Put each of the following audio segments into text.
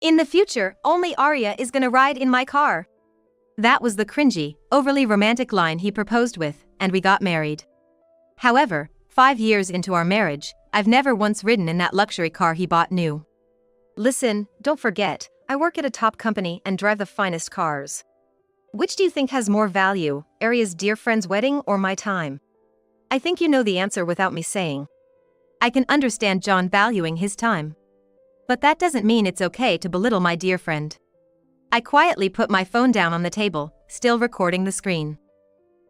In the future, only Arya is gonna ride in my car. That was the cringy, overly romantic line he proposed with, and we got married. However, 5 years into our marriage, I've never once ridden in that luxury car he bought new. Listen, don't forget, I work at a top company and drive the finest cars. Which do you think has more value, Arya's dear friend's wedding or my time? I think you know the answer without me saying. I can understand John valuing his time. But that doesn't mean it's okay to belittle my dear friend. I quietly put my phone down on the table, still recording the screen.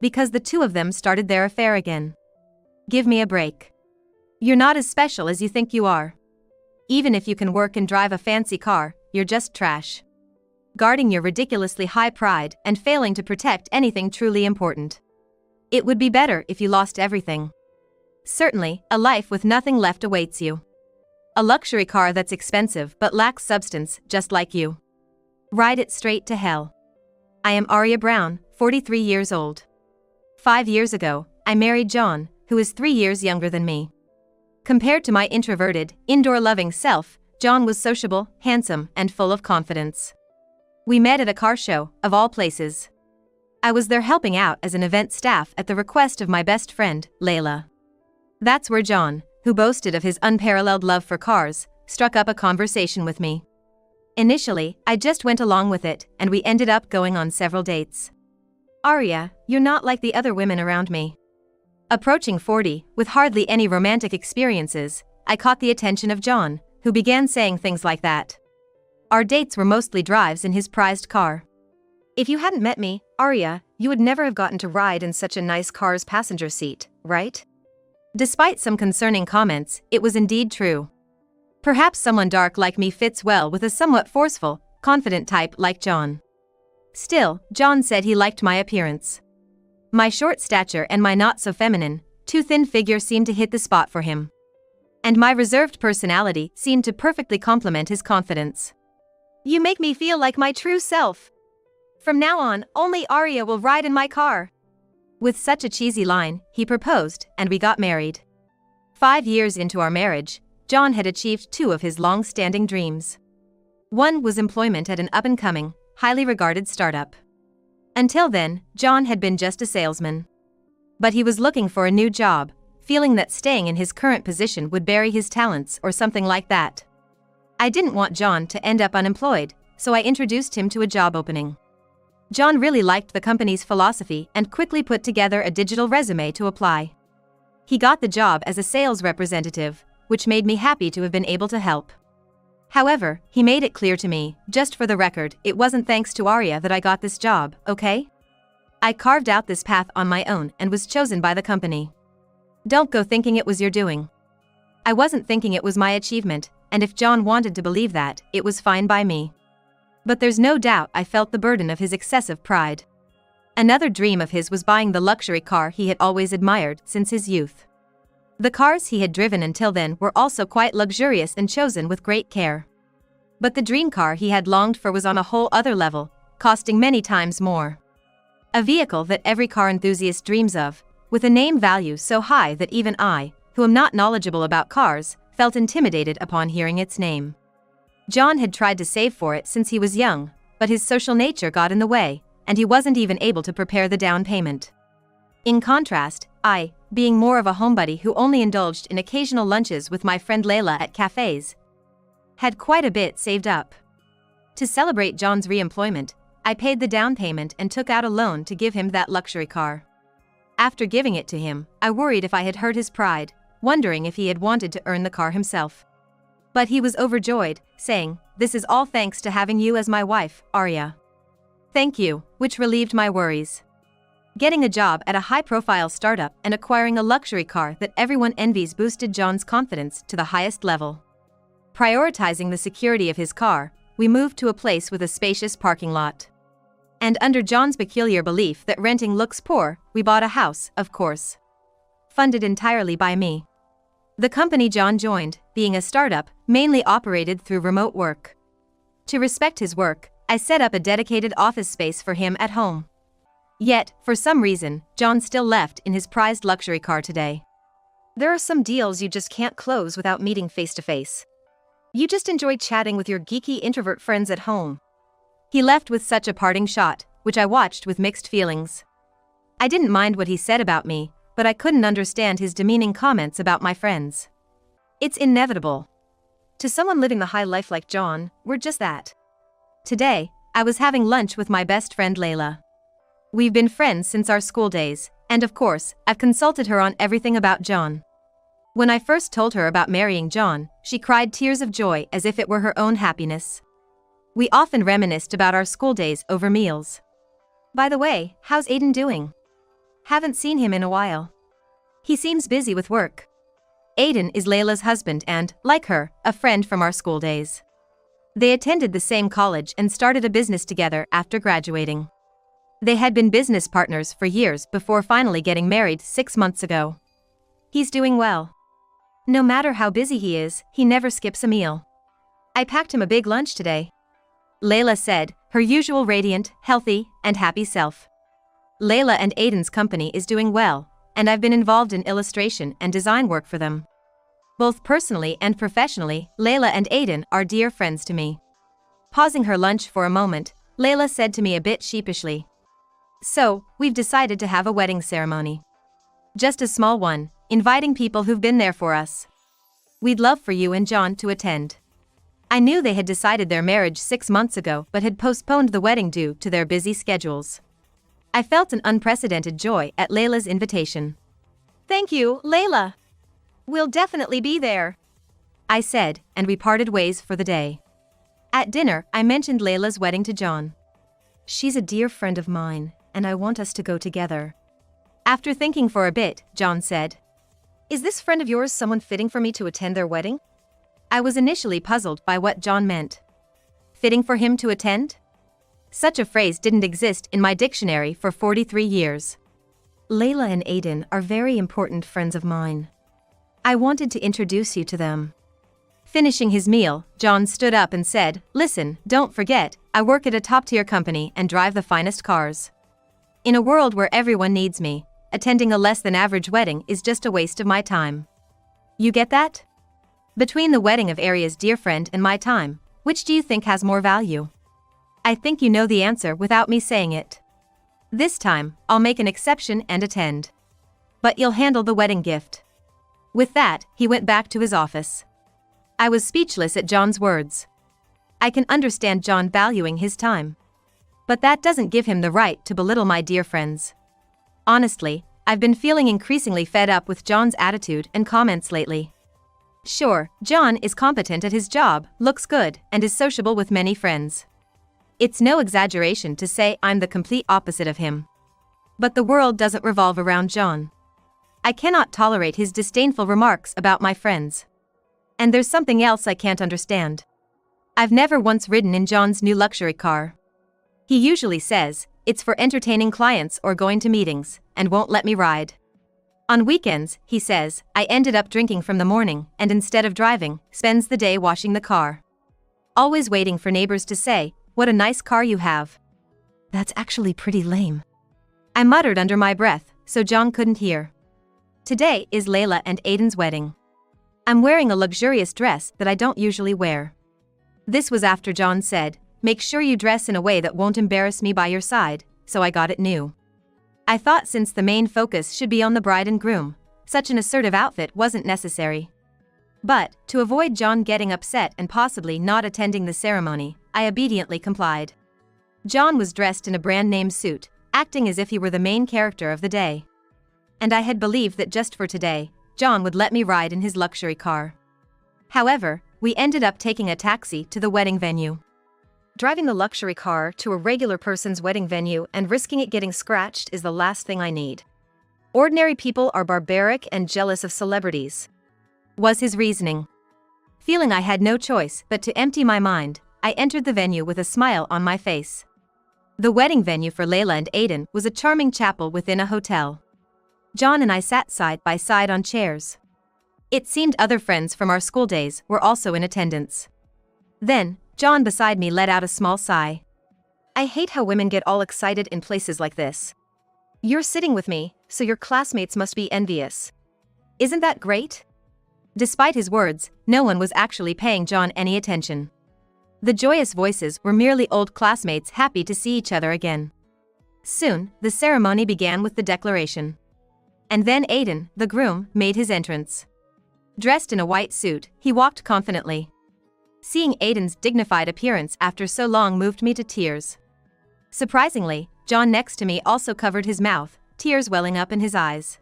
Because the two of them started their affair again. Give me a break. You're not as special as you think you are. Even if you can work and drive a fancy car, you're just trash. Guarding your ridiculously high pride and failing to protect anything truly important. It would be better if you lost everything. Certainly, a life with nothing left awaits you. A luxury car that's expensive but lacks substance, just like you. Ride it straight to hell. I am Arya Brown, 43 years old. 5 years ago, I married John, who is 3 years younger than me. Compared to my introverted, indoor-loving self, John was sociable, handsome, and full of confidence. We met at a car show, of all places. I was there helping out as an event staff at the request of my best friend, Layla. That's where John, who boasted of his unparalleled love for cars, struck up a conversation with me. Initially, I just went along with it, and we ended up going on several dates. Arya, you're not like the other women around me. Approaching 40, with hardly any romantic experiences, I caught the attention of John, who began saying things like that. Our dates were mostly drives in his prized car. If you hadn't met me, Arya, you would never have gotten to ride in such a nice car's passenger seat, right? Despite some concerning comments, it was indeed true. Perhaps someone dark like me fits well with a somewhat forceful, confident type like John. Still, John said he liked my appearance. My short stature and my not-so-feminine, too thin figure seemed to hit the spot for him. And my reserved personality seemed to perfectly complement his confidence. You make me feel like my true self. From now on, only Arya will ride in my car. With such a cheesy line, he proposed, and we got married. 5 years into our marriage, John had achieved 2 of his long-standing dreams. One was employment at an up-and-coming, highly regarded startup. Until then, John had been just a salesman. But he was looking for a new job, feeling that staying in his current position would bury his talents or something like that. I didn't want John to end up unemployed, so I introduced him to a job opening. John really liked the company's philosophy and quickly put together a digital resume to apply. He got the job as a sales representative, which made me happy to have been able to help. However, he made it clear to me, just for the record, it wasn't thanks to Arya that I got this job, okay? I carved out this path on my own and was chosen by the company. Don't go thinking it was your doing. I wasn't thinking it was my achievement, and if John wanted to believe that, it was fine by me. But there's no doubt I felt the burden of his excessive pride. Another dream of his was buying the luxury car he had always admired since his youth. The cars he had driven until then were also quite luxurious and chosen with great care. But the dream car he had longed for was on a whole other level, costing many times more. A vehicle that every car enthusiast dreams of, with a name value so high that even I, who am not knowledgeable about cars, felt intimidated upon hearing its name. John had tried to save for it since he was young, but his social nature got in the way, and he wasn't even able to prepare the down payment. In contrast, I, being more of a homebody who only indulged in occasional lunches with my friend Layla at cafes, had quite a bit saved up. To celebrate John's re-employment, I paid the down payment and took out a loan to give him that luxury car. After giving it to him, I worried if I had hurt his pride, wondering if he had wanted to earn the car himself. But he was overjoyed, saying, "This is all thanks to having you as my wife, Arya." Thank you, which relieved my worries. Getting a job at a high-profile startup and acquiring a luxury car that everyone envies boosted John's confidence to the highest level. Prioritizing the security of his car, we moved to a place with a spacious parking lot. And under John's peculiar belief that renting looks poor, we bought a house, of course. Funded entirely by me. The company John joined, being a startup, mainly operated through remote work. To respect his work, I set up a dedicated office space for him at home. Yet, for some reason, John still left in his prized luxury car today. There are some deals you just can't close without meeting face to face. You just enjoy chatting with your geeky introvert friends at home. He left with such a parting shot, which I watched with mixed feelings. I didn't mind what he said about me, but I couldn't understand his demeaning comments about my friends. It's inevitable. To someone living the high life like John, we're just that. Today, I was having lunch with my best friend Layla. We've been friends since our school days, and of course, I've consulted her on everything about John. When I first told her about marrying John, she cried tears of joy as if it were her own happiness. We often reminisced about our school days over meals. By the way, how's Aiden doing? Haven't seen him in a while. He seems busy with work. Aiden is Layla's husband and, like her, a friend from our school days. They attended the same college and started a business together after graduating. They had been business partners for years before finally getting married 6 months ago. He's doing well. No matter how busy he is, he never skips a meal. I packed him a big lunch today. Layla said, her usual radiant, healthy, and happy self. Layla and Aiden's company is doing well, and I've been involved in illustration and design work for them. Both personally and professionally, Layla and Aiden are dear friends to me. Pausing her lunch for a moment, Layla said to me a bit sheepishly. So, we've decided to have a wedding ceremony. Just a small one, inviting people who've been there for us. We'd love for you and John to attend. I knew they had decided their marriage 6 months ago but had postponed the wedding due to their busy schedules. I felt an unprecedented joy at Layla's invitation. Thank you, Layla. We'll definitely be there, I said, and we parted ways for the day. At dinner, I mentioned Layla's wedding to John. She's a dear friend of mine, and I want us to go together. After thinking for a bit, John said, Is this friend of yours someone fitting for me to attend their wedding? I was initially puzzled by what John meant. Fitting for him to attend? Such a phrase didn't exist in my dictionary for 43 years. Layla and Aiden are very important friends of mine. I wanted to introduce you to them. Finishing his meal, John stood up and said, Listen, don't forget, I work at a top-tier company and drive the finest cars. In a world where everyone needs me, attending a less-than-average wedding is just a waste of my time. You get that? Between the wedding of Aria's dear friend and my time, which do you think has more value? I think you know the answer without me saying it. This time, I'll make an exception and attend. But you'll handle the wedding gift. With that, he went back to his office. I was speechless at John's words. I can understand John valuing his time. But that doesn't give him the right to belittle my dear friends. Honestly, I've been feeling increasingly fed up with John's attitude and comments lately. Sure, John is competent at his job, looks good, and is sociable with many friends. It's no exaggeration to say I'm the complete opposite of him. But the world doesn't revolve around John. I cannot tolerate his disdainful remarks about my friends. And there's something else I can't understand. I've never once ridden in John's new luxury car. He usually says, it's for entertaining clients or going to meetings, and won't let me ride. On weekends, he says, I ended up drinking from the morning and instead of driving, spends the day washing the car. Always waiting for neighbors to say, what a nice car you have. That's actually pretty lame. I muttered under my breath, so John couldn't hear. Today is Layla and Aiden's wedding. I'm wearing a luxurious dress that I don't usually wear. This was after John said, make sure you dress in a way that won't embarrass me by your side, so I got it new. I thought since the main focus should be on the bride and groom, such an assertive outfit wasn't necessary. But, to avoid John getting upset and possibly not attending the ceremony, I obediently complied. John was dressed in a brand-name suit, acting as if he were the main character of the day. And I had believed that just for today, John would let me ride in his luxury car. However, we ended up taking a taxi to the wedding venue. Driving the luxury car to a regular person's wedding venue and risking it getting scratched is the last thing I need. Ordinary people are barbaric and jealous of celebrities, was his reasoning. Feeling I had no choice but to empty my mind, I entered the venue with a smile on my face. The wedding venue for Layla and Aiden was a charming chapel within a hotel. John and I sat side by side on chairs. It seemed other friends from our school days were also in attendance. Then, John beside me let out a small sigh. I hate how women get all excited in places like this. You're sitting with me, so your classmates must be envious. Isn't that great? Despite his words, no one was actually paying John any attention. The joyous voices were merely old classmates happy to see each other again. Soon, the ceremony began with the declaration. And then Aiden, the groom, made his entrance. Dressed in a white suit, he walked confidently. Seeing Aiden's dignified appearance after so long moved me to tears. Surprisingly, John next to me also covered his mouth, tears welling up in his eyes.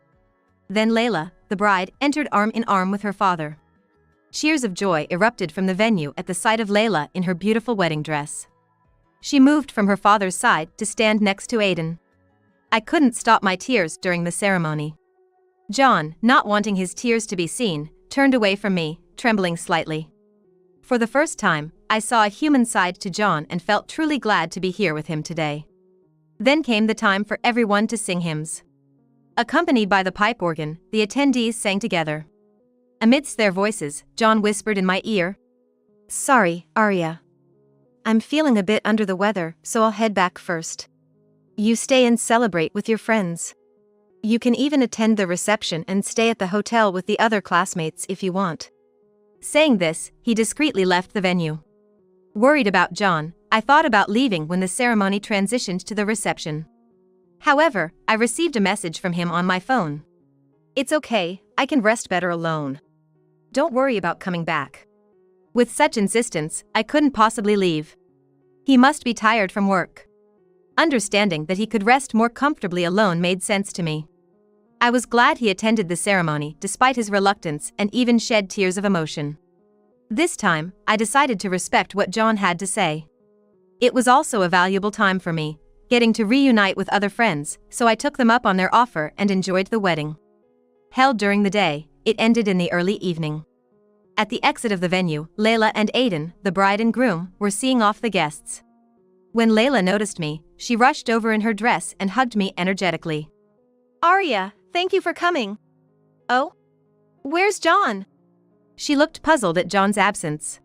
Then Layla, the bride, entered arm in arm with her father. Cheers of joy erupted from the venue at the sight of Layla in her beautiful wedding dress. She moved from her father's side to stand next to Aiden. I couldn't stop my tears during the ceremony. John, not wanting his tears to be seen, turned away from me, trembling slightly. For the first time, I saw a human side to John and felt truly glad to be here with him today. Then came the time for everyone to sing hymns. Accompanied by the pipe organ, the attendees sang together. Amidst their voices, John whispered in my ear, "Sorry, Arya. I'm feeling a bit under the weather, so I'll head back first. You stay and celebrate with your friends. You can even attend the reception and stay at the hotel with the other classmates if you want." Saying this, he discreetly left the venue. Worried about John, I thought about leaving when the ceremony transitioned to the reception. However, I received a message from him on my phone. "It's okay, I can rest better alone. Don't worry about coming back." With such insistence, I couldn't possibly leave. He must be tired from work. Understanding that he could rest more comfortably alone made sense to me. I was glad he attended the ceremony despite his reluctance and even shed tears of emotion. This time, I decided to respect what John had to say. It was also a valuable time for me, getting to reunite with other friends, so I took them up on their offer and enjoyed the wedding. Held during the day, it ended in the early evening. At the exit of the venue, Layla and Aiden, the bride and groom, were seeing off the guests. When Layla noticed me, she rushed over in her dress and hugged me energetically. "Arya, thank you for coming." "Oh? Where's John?" She looked puzzled at John's absence.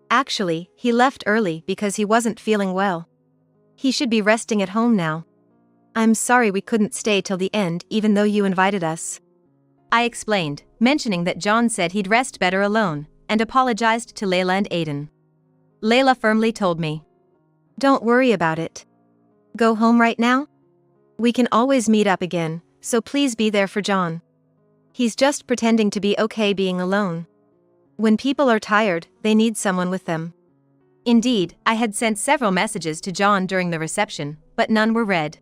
"Actually, he left early because he wasn't feeling well. He should be resting at home now. I'm sorry we couldn't stay till the end even though you invited us," I explained, mentioning that John said he'd rest better alone, and apologized to Layla and Aiden. Layla firmly told me, "Don't worry about it. Go home right now? We can always meet up again, so please be there for John. He's just pretending to be okay being alone. When people are tired, they need someone with them." Indeed, I had sent several messages to John during the reception, but none were read.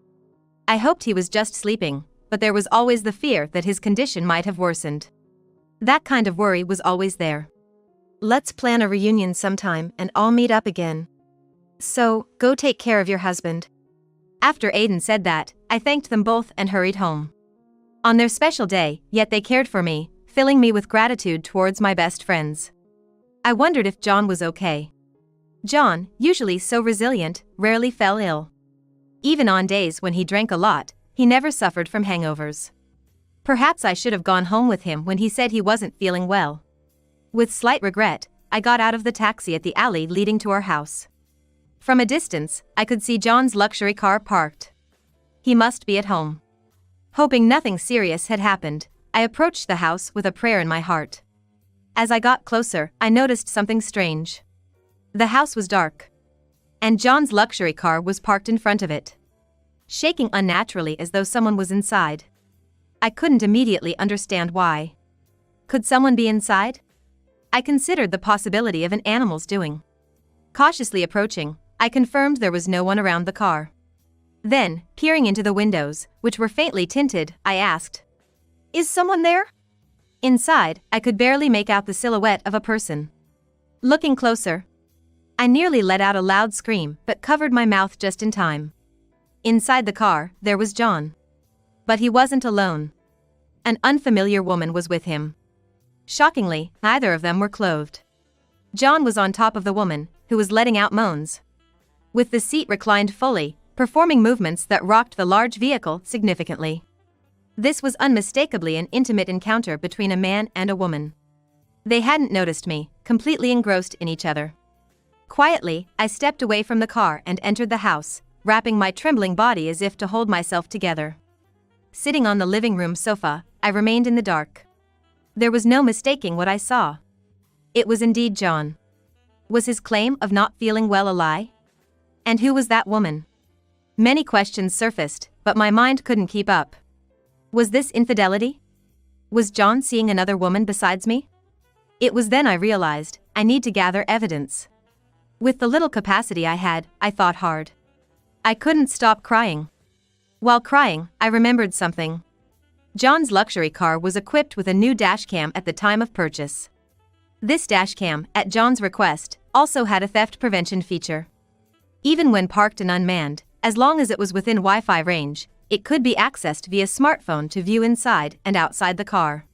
I hoped he was just sleeping, but there was always the fear that his condition might have worsened. That kind of worry was always there. "Let's plan a reunion sometime and all meet up again. So, go take care of your husband." After Aiden said that, I thanked them both and hurried home. On their special day, yet they cared for me, filling me with gratitude towards my best friends. I wondered if John was okay. John, usually so resilient, rarely fell ill. Even on days when he drank a lot, he never suffered from hangovers. Perhaps I should have gone home with him when he said he wasn't feeling well. With slight regret, I got out of the taxi at the alley leading to our house. From a distance, I could see John's luxury car parked. He must be at home. Hoping nothing serious had happened, I approached the house with a prayer in my heart. As I got closer, I noticed something strange. The house was dark, and John's luxury car was parked in front of it, shaking unnaturally as though someone was inside. I couldn't immediately understand why. Could someone be inside? I considered the possibility of an animal's doing. Cautiously approaching, I confirmed there was no one around the car. Then, peering into the windows, which were faintly tinted, I asked, "Is someone there?" Inside, I could barely make out the silhouette of a person. Looking closer, I nearly let out a loud scream but covered my mouth just in time. Inside the car, there was John. But he wasn't alone. An unfamiliar woman was with him. Shockingly, neither of them were clothed. John was on top of the woman, who was letting out moans, with the seat reclined fully, performing movements that rocked the large vehicle significantly. This was unmistakably an intimate encounter between a man and a woman. They hadn't noticed me, completely engrossed in each other. Quietly, I stepped away from the car and entered the house, wrapping my trembling body as if to hold myself together. Sitting on the living room sofa, I remained in the dark. There was no mistaking what I saw. It was indeed John. Was his claim of not feeling well a lie? And who was that woman? Many questions surfaced, but my mind couldn't keep up. Was this infidelity? Was John seeing another woman besides me? It was then I realized, I need to gather evidence. With the little capacity I had, I thought hard. I couldn't stop crying. While crying, I remembered something. John's luxury car was equipped with a new dashcam at the time of purchase. This dashcam, at John's request, also had a theft prevention feature. Even when parked and unmanned, as long as it was within Wi-Fi range, it could be accessed via smartphone to view inside and outside the car.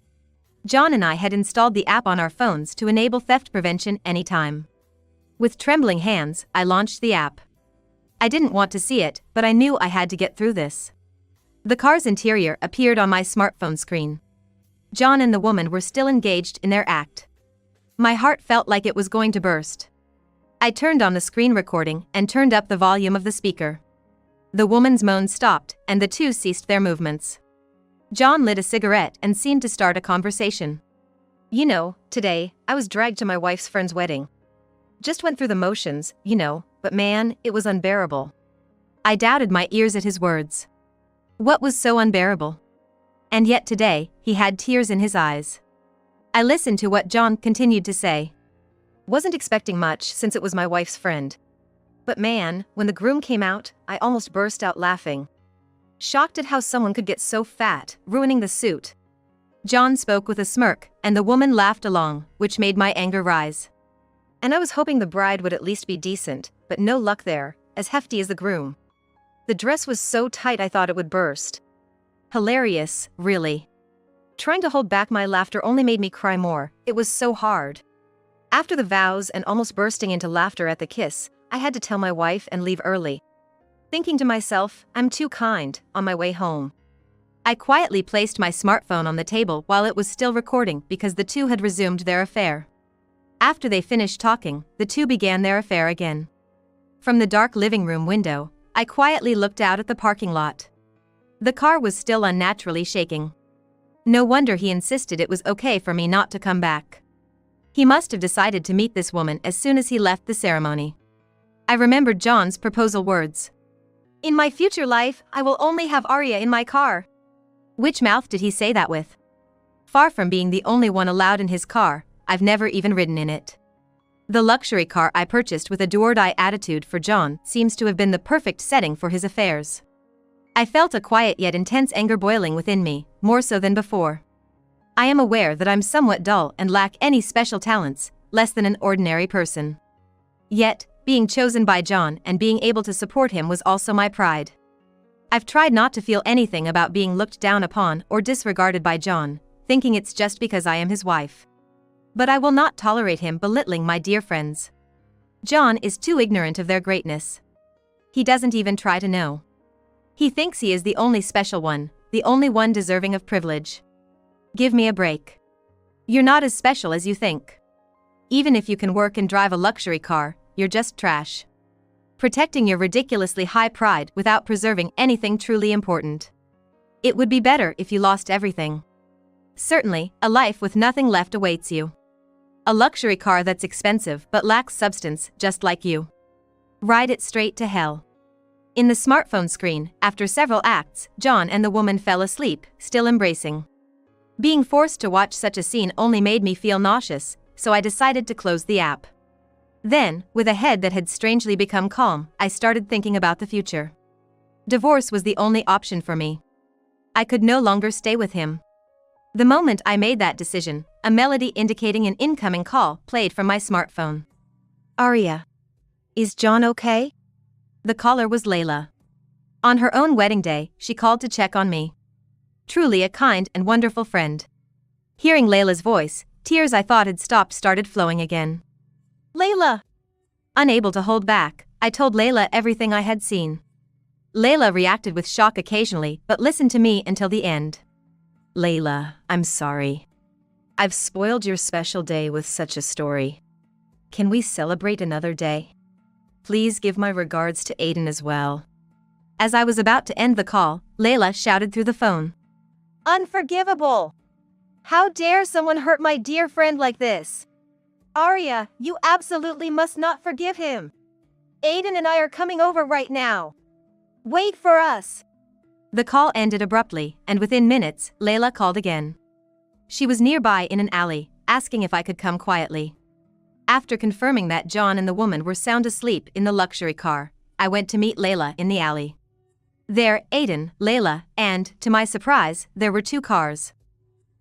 John and I had installed the app on our phones to enable theft prevention anytime. With trembling hands, I launched the app. I didn't want to see it, but I knew I had to get through this. The car's interior appeared on my smartphone screen. John and the woman were still engaged in their act. My heart felt like it was going to burst. I turned on the screen recording and turned up the volume of the speaker. The woman's moans stopped, and the two ceased their movements. John lit a cigarette and seemed to start a conversation. You know, today, I was dragged to my wife's friend's wedding. Just went through the motions, you know, but man, it was unbearable. I doubted my ears at his words. What was so unbearable? And yet today, he had tears in his eyes. I listened to what John continued to say. Wasn't expecting much since it was my wife's friend. But man, when the groom came out, I almost burst out laughing. Shocked at how someone could get so fat, ruining the suit. John spoke with a smirk, and the woman laughed along, which made my anger rise. And I was hoping the bride would at least be decent, but no luck there, as hefty as the groom. The dress was so tight I thought it would burst. Hilarious, really. Trying to hold back my laughter only made me cry more, it was so hard. After the vows and almost bursting into laughter at the kiss, I had to tell my wife and leave early. Thinking to myself, I'm too kind, on my way home. I quietly placed my smartphone on the table while it was still recording because the two had resumed their affair. After they finished talking, the two began their affair again. From the dark living room window, I quietly looked out at the parking lot. The car was still unnaturally shaking. No wonder he insisted it was okay for me not to come back. He must have decided to meet this woman as soon as he left the ceremony. I remembered John's proposal words. In my future life, I will only have Arya in my car. Which mouth did he say that with? Far from being the only one allowed in his car, I've never even ridden in it. The luxury car I purchased with a do-or-die attitude for John seems to have been the perfect setting for his affairs. I felt a quiet yet intense anger boiling within me, more so than before. I am aware that I'm somewhat dull and lack any special talents, less than an ordinary person. Yet, being chosen by John and being able to support him was also my pride. I've tried not to feel anything about being looked down upon or disregarded by John, thinking it's just because I am his wife. But I will not tolerate him belittling my dear friends. John is too ignorant of their greatness. He doesn't even try to know. He thinks he is the only special one, the only one deserving of privilege. Give me a break. You're not as special as you think. Even if you can work and drive a luxury car, you're just trash. Protecting your ridiculously high pride without preserving anything truly important. It would be better if you lost everything. Certainly, a life with nothing left awaits you. A luxury car that's expensive but lacks substance, just like you. Ride it straight to hell. In the smartphone screen, after several acts, John and the woman fell asleep, still embracing. Being forced to watch such a scene only made me feel nauseous, so I decided to close the app. Then, with a head that had strangely become calm, I started thinking about the future. Divorce was the only option for me. I could no longer stay with him. The moment I made that decision, a melody indicating an incoming call played from my smartphone. Arya. Is John okay? The caller was Layla. On her own wedding day, she called to check on me. Truly a kind and wonderful friend. Hearing Layla's voice, tears I thought had stopped started flowing again. Layla! Unable to hold back, I told Layla everything I had seen. Layla reacted with shock occasionally but listened to me until the end. Layla, I'm sorry. I've spoiled your special day with such a story. Can we celebrate another day? Please give my regards to Aiden as well. As I was about to end the call, Layla shouted through the phone. Unforgivable! How dare someone hurt my dear friend like this? Arya, you absolutely must not forgive him. Aiden and I are coming over right now. Wait for us. The call ended abruptly, and within minutes, Layla called again. She was nearby in an alley, asking if I could come quietly. After confirming that John and the woman were sound asleep in the luxury car, I went to meet Layla in the alley. There, Aiden, Layla, and, to my surprise, there were 2 cars.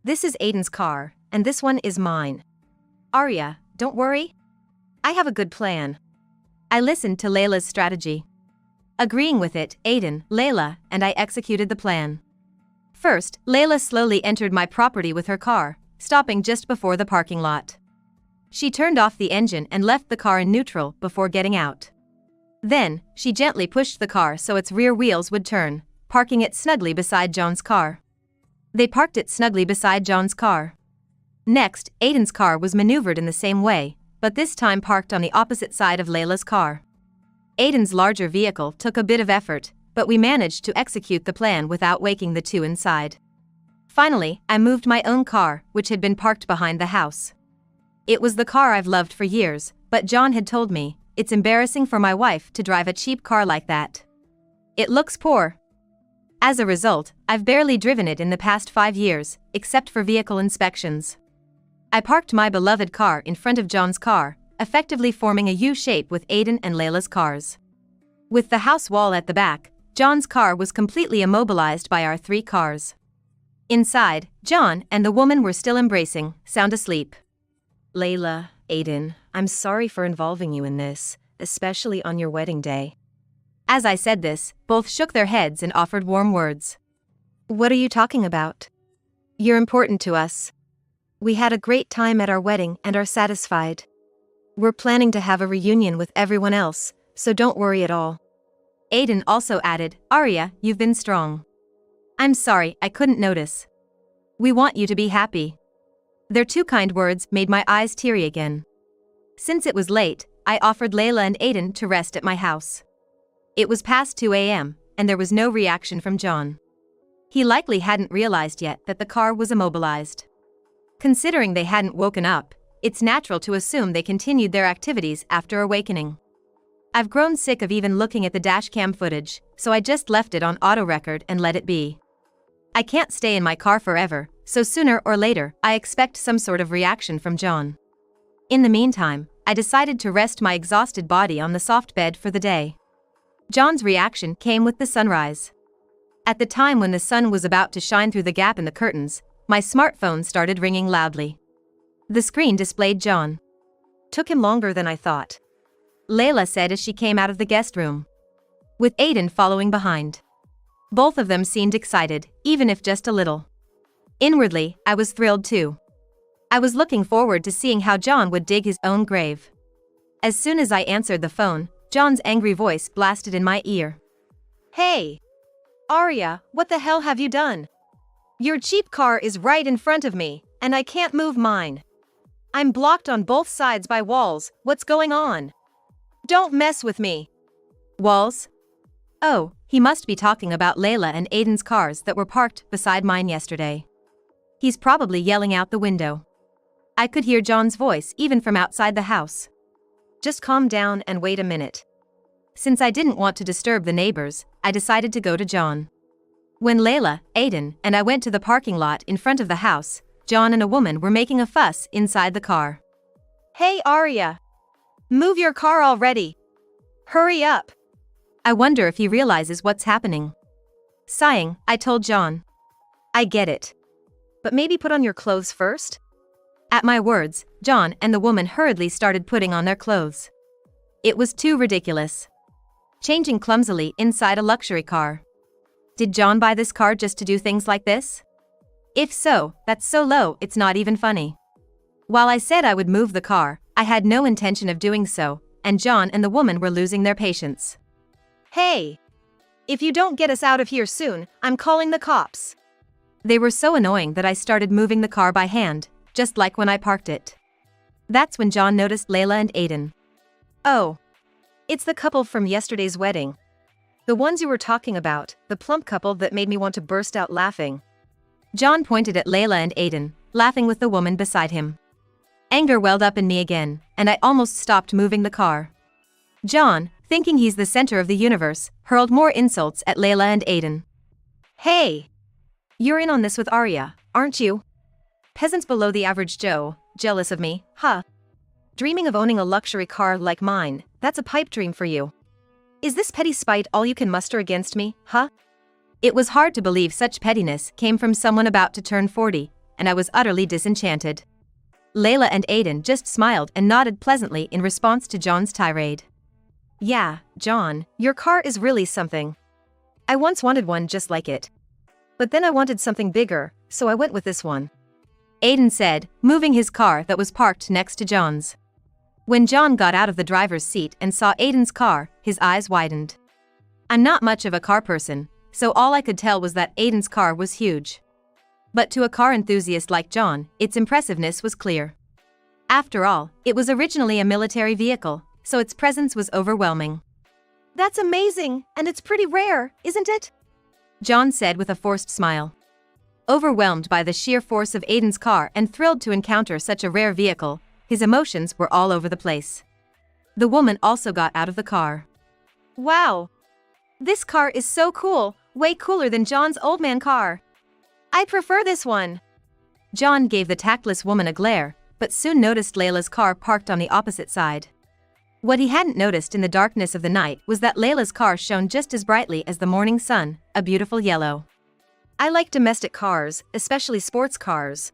This is Aiden's car, and this one is mine. Arya, don't worry. I have a good plan. I listened to Layla's strategy. Agreeing with it, Aiden, Layla, and I executed the plan. First, Layla slowly entered my property with her car, stopping just before the parking lot. She turned off the engine and left the car in neutral before getting out. Then, she gently pushed the car so its rear wheels would turn, parking it snugly beside John's car. They parked it snugly beside John's car. Next, Aiden's car was maneuvered in the same way, but this time parked on the opposite side of Layla's car. Aiden's larger vehicle took a bit of effort, but we managed to execute the plan without waking the 2 inside. Finally, I moved my own car, which had been parked behind the house. It was the car I've loved for years, but John had told me, it's embarrassing for my wife to drive a cheap car like that. It looks poor. As a result, I've barely driven it in the past 5 years, except for vehicle inspections. I parked my beloved car in front of John's car, effectively forming a U-shape with Aiden and Layla's cars. With the house wall at the back, John's car was completely immobilized by our 3 cars. Inside, John and the woman were still embracing, sound asleep. Layla, Aiden, I'm sorry for involving you in this, especially on your wedding day. As I said this, both shook their heads and offered warm words. What are you talking about? You're important to us. We had a great time at our wedding and are satisfied. We're planning to have a reunion with everyone else, so don't worry at all. Aiden also added, Arya, you've been strong. I'm sorry, I couldn't notice. We want you to be happy. Their 2 kind words made my eyes teary again. Since it was late, I offered Layla and Aiden to rest at my house. It was past 2 a.m., and there was no reaction from John. He likely hadn't realized yet that the car was immobilized. Considering they hadn't woken up, it's natural to assume they continued their activities after awakening. I've grown sick of even looking at the dashcam footage, so I just left it on auto record and let it be. I can't stay in my car forever, so sooner or later, I expect some sort of reaction from John. In the meantime, I decided to rest my exhausted body on the soft bed for the day. John's reaction came with the sunrise. At the time when the sun was about to shine through the gap in the curtains, my smartphone started ringing loudly. The screen displayed John. Took him longer than I thought. Layla said as she came out of the guest room, with Aiden following behind. Both of them seemed excited, even if just a little. Inwardly, I was thrilled too. I was looking forward to seeing how John would dig his own grave. As soon as I answered the phone, John's angry voice blasted in my ear. Hey! Arya, what the hell have you done? Your cheap car is right in front of me, and I can't move mine. I'm blocked on both sides by walls, what's going on? Don't mess with me. Walls? Oh, he must be talking about Layla and Aiden's cars that were parked beside mine yesterday. He's probably yelling out the window. I could hear John's voice even from outside the house. Just calm down and wait a minute. Since I didn't want to disturb the neighbors, I decided to go to John. When Layla, Aiden, and I went to the parking lot in front of the house, John and a woman were making a fuss inside the car. Hey Arya! Move your car already! Hurry up! I wonder if he realizes what's happening. Sighing, I told John. I get it. But maybe put on your clothes first? At my words, John and the woman hurriedly started putting on their clothes. It was too ridiculous. Changing clumsily inside a luxury car. Did John buy this car just to do things like this? If so, that's so low it's not even funny. While I said I would move the car, I had no intention of doing so, and John and the woman were losing their patience. Hey! If you don't get us out of here soon, I'm calling the cops. They were so annoying that I started moving the car by hand, just like when I parked it. That's when John noticed Layla and Aiden. Oh. It's the couple from yesterday's wedding. The ones you were talking about, the plump couple that made me want to burst out laughing. John pointed at Layla and Aiden, laughing with the woman beside him. Anger welled up in me again, and I almost stopped moving the car. John, thinking he's the center of the universe, hurled more insults at Layla and Aiden. Hey! You're in on this with Arya, aren't you? Peasants below the average Joe, jealous of me, huh? Dreaming of owning a luxury car like mine, that's a pipe dream for you. Is this petty spite all you can muster against me, huh? It was hard to believe such pettiness came from someone about to turn 40, and I was utterly disenchanted. Layla and Aiden just smiled and nodded pleasantly in response to John's tirade. Yeah, John, your car is really something. I once wanted one just like it. But then I wanted something bigger, so I went with this one. Aiden said, moving his car that was parked next to John's. When John got out of the driver's seat and saw Aiden's car, his eyes widened. I'm not much of a car person, so all I could tell was that Aiden's car was huge. But to a car enthusiast like John, its impressiveness was clear. After all, it was originally a military vehicle, so its presence was overwhelming. That's amazing, and it's pretty rare, isn't it? John said with a forced smile. Overwhelmed by the sheer force of Aiden's car and thrilled to encounter such a rare vehicle, his emotions were all over the place. The woman also got out of the car. Wow! This car is so cool, way cooler than John's old man car. I prefer this one. John gave the tactless woman a glare, but soon noticed Layla's car parked on the opposite side. What he hadn't noticed in the darkness of the night was that Layla's car shone just as brightly as the morning sun, a beautiful yellow. I like domestic cars, especially sports cars.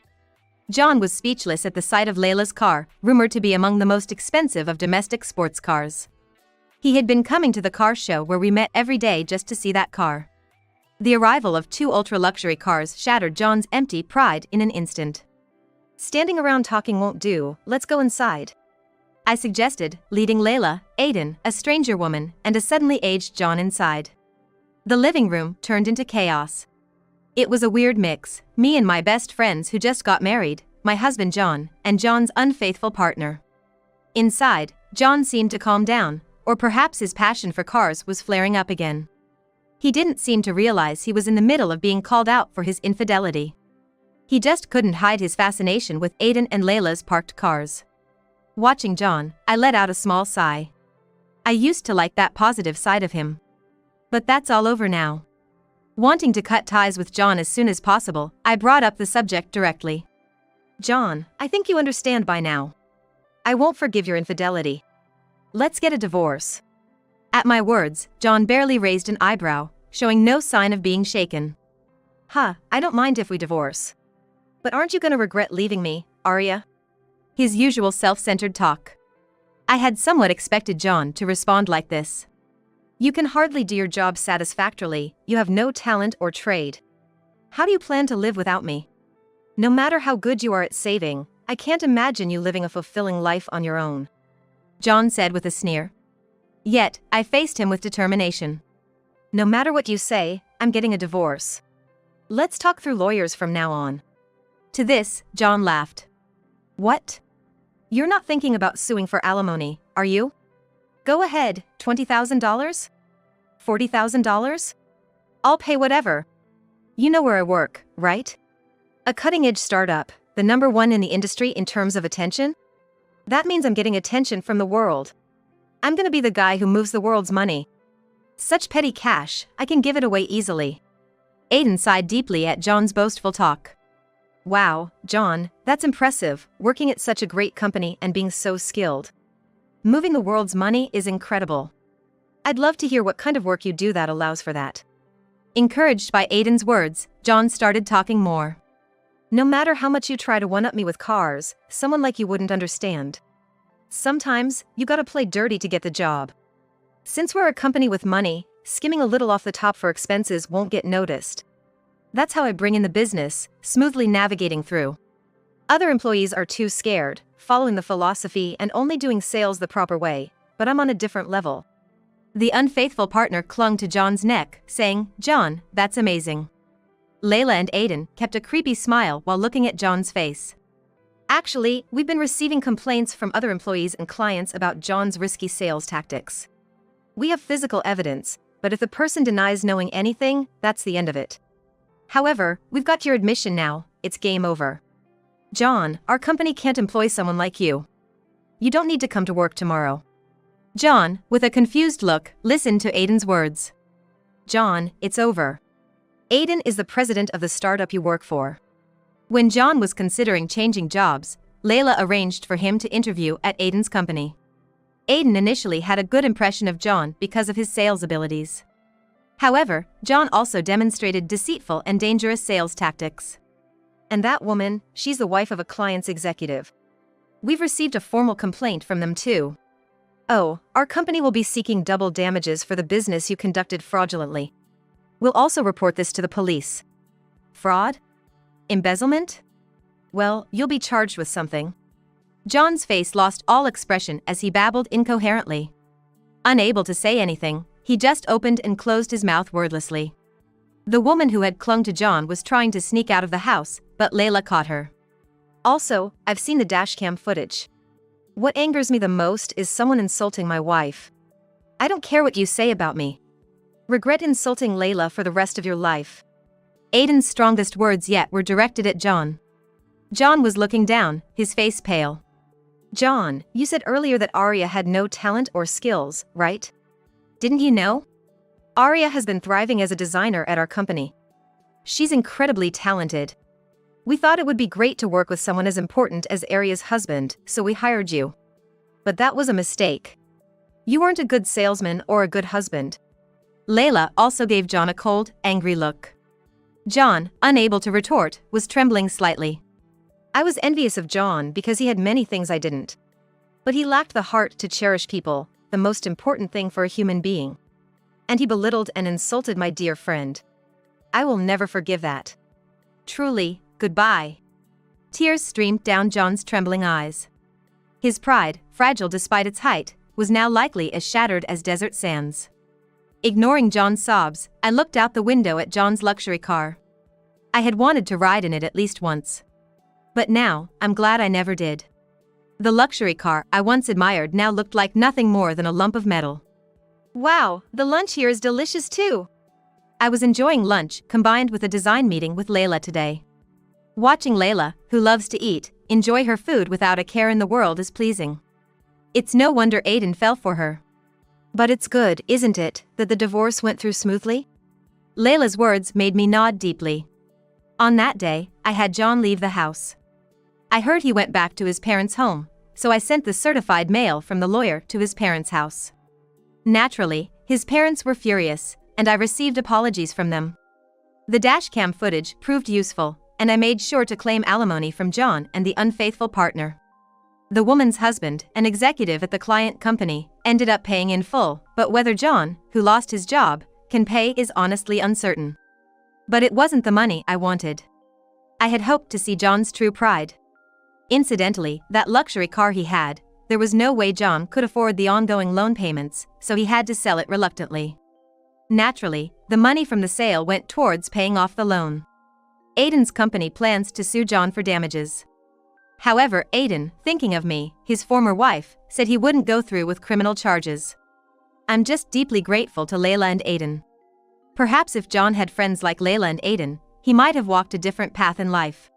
John was speechless at the sight of Layla's car, rumored to be among the most expensive of domestic sports cars. He had been coming to the car show where we met every day just to see that car. The arrival of two ultra-luxury cars shattered John's empty pride in an instant. Standing around talking won't do, let's go inside. I suggested, leading Layla, Aiden, a stranger woman, and a suddenly aged John inside. The living room turned into chaos. It was a weird mix, me and my best friends who just got married, my husband John, and John's unfaithful partner. Inside, John seemed to calm down, or perhaps his passion for cars was flaring up again. He didn't seem to realize he was in the middle of being called out for his infidelity. He just couldn't hide his fascination with Aiden and Layla's parked cars. Watching John, I let out a small sigh. I used to like that positive side of him. But that's all over now. Wanting to cut ties with John as soon as possible, I brought up the subject directly. John, I think you understand by now. I won't forgive your infidelity. Let's get a divorce. At my words, John barely raised an eyebrow, showing no sign of being shaken. I don't mind if we divorce. But aren't you gonna regret leaving me, Arya? His usual self-centered talk. I had somewhat expected John to respond like this. You can hardly do your job satisfactorily, you have no talent or trade. How do you plan to live without me? No matter how good you are at saving, I can't imagine you living a fulfilling life on your own. John said with a sneer. Yet, I faced him with determination. No matter what you say, I'm getting a divorce. Let's talk through lawyers from now on. To this, John laughed. What? You're not thinking about suing for alimony, are you? Go ahead, $20,000? $40,000? I'll pay whatever. You know where I work, right? A cutting-edge startup, the #1 in the industry in terms of attention? That means I'm getting attention from the world. I'm gonna be the guy who moves the world's money. Such petty cash, I can give it away easily. Aiden sighed deeply at John's boastful talk. Wow, John, that's impressive, working at such a great company and being so skilled. Moving the world's money is incredible. I'd love to hear what kind of work you do that allows for that. Encouraged by Aiden's words, John started talking more. No matter how much you try to one-up me with cars, someone like you wouldn't understand. Sometimes, you gotta play dirty to get the job. Since we're a company with money, skimming a little off the top for expenses won't get noticed. That's how I bring in the business, smoothly navigating through. Other employees are too scared, following the philosophy and only doing sales the proper way, but I'm on a different level. The unfaithful partner clung to John's neck, saying, John, that's amazing. Layla and Aiden kept a creepy smile while looking at John's face. Actually, we've been receiving complaints from other employees and clients about John's risky sales tactics. We have physical evidence, but if the person denies knowing anything, that's the end of it. However, we've got your admission now, it's game over. John, our company can't employ someone like you. You don't need to come to work tomorrow. John, with a confused look, listened to Aiden's words. John, it's over. Aiden is the president of the startup you work for. When John was considering changing jobs, Layla arranged for him to interview at Aiden's company. Aiden initially had a good impression of John because of his sales abilities. However, John also demonstrated deceitful and dangerous sales tactics. And that woman, she's the wife of a client's executive. We've received a formal complaint from them too. Oh, our company will be seeking double damages for the business you conducted fraudulently. We'll also report this to the police. Fraud? Embezzlement? Well, you'll be charged with something. John's face lost all expression as he babbled incoherently. Unable to say anything, he just opened and closed his mouth wordlessly. The woman who had clung to John was trying to sneak out of the house, but Layla caught her. Also, I've seen the dashcam footage. What angers me the most is someone insulting my wife. I don't care what you say about me. Regret insulting Layla for the rest of your life. Aiden's strongest words yet were directed at John. John was looking down, his face pale. John, you said earlier that Arya had no talent or skills, right? Didn't you know? Arya has been thriving as a designer at our company. She's incredibly talented. We thought it would be great to work with someone as important as Arya's husband, so we hired you. But that was a mistake. You weren't a good salesman or a good husband. Layla also gave John a cold, angry look. John, unable to retort, was trembling slightly. I was envious of John because he had many things I didn't. But he lacked the heart to cherish people, the most important thing for a human being. And he belittled and insulted my dear friend. I will never forgive that. Truly, goodbye. Tears streamed down John's trembling eyes. His pride, fragile despite its height, was now likely as shattered as desert sands. Ignoring John's sobs, I looked out the window at John's luxury car. I had wanted to ride in it at least once. But now, I'm glad I never did. The luxury car I once admired now looked like nothing more than a lump of metal. Wow, the lunch here is delicious too. I was enjoying lunch combined with a design meeting with Layla today. Watching Layla, who loves to eat, enjoy her food without a care in the world is pleasing. It's no wonder Aiden fell for her. But it's good, isn't it, that the divorce went through smoothly? Layla's words made me nod deeply. On that day, I had John leave the house. I heard he went back to his parents' home, so I sent the certified mail from the lawyer to his parents' house. Naturally, his parents were furious, and I received apologies from them. The dashcam footage proved useful, and I made sure to claim alimony from John and the unfaithful partner. The woman's husband, an executive at the client company, ended up paying in full, but whether John, who lost his job, can pay is honestly uncertain. But it wasn't the money I wanted. I had hoped to see John's true pride. Incidentally, that luxury car he had, there was no way John could afford the ongoing loan payments, so he had to sell it reluctantly. Naturally, the money from the sale went towards paying off the loan. Aiden's company plans to sue John for damages. However, Aiden, thinking of me, his former wife, said he wouldn't go through with criminal charges. I'm just deeply grateful to Layla and Aiden. Perhaps if John had friends like Layla and Aiden, he might have walked a different path in life.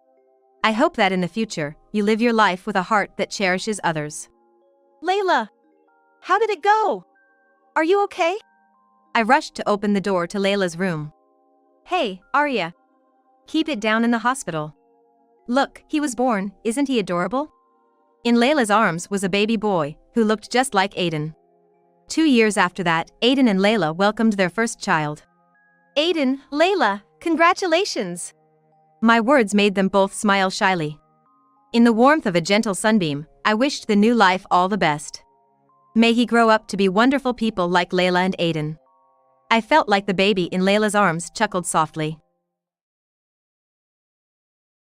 I hope that in the future, you live your life with a heart that cherishes others. Layla! How did it go? Are you okay? I rushed to open the door to Layla's room. Hey, Arya. Keep it down in the hospital. Look, he was born, isn't he adorable? In Layla's arms was a baby boy, who looked just like Aiden. 2 years after that, Aiden and Layla welcomed their first child. Aiden, Layla, congratulations! My words made them both smile shyly. In the warmth of a gentle sunbeam, I wished the new life all the best. May he grow up to be wonderful people like Layla and Aiden. I felt like the baby in Layla's arms chuckled softly.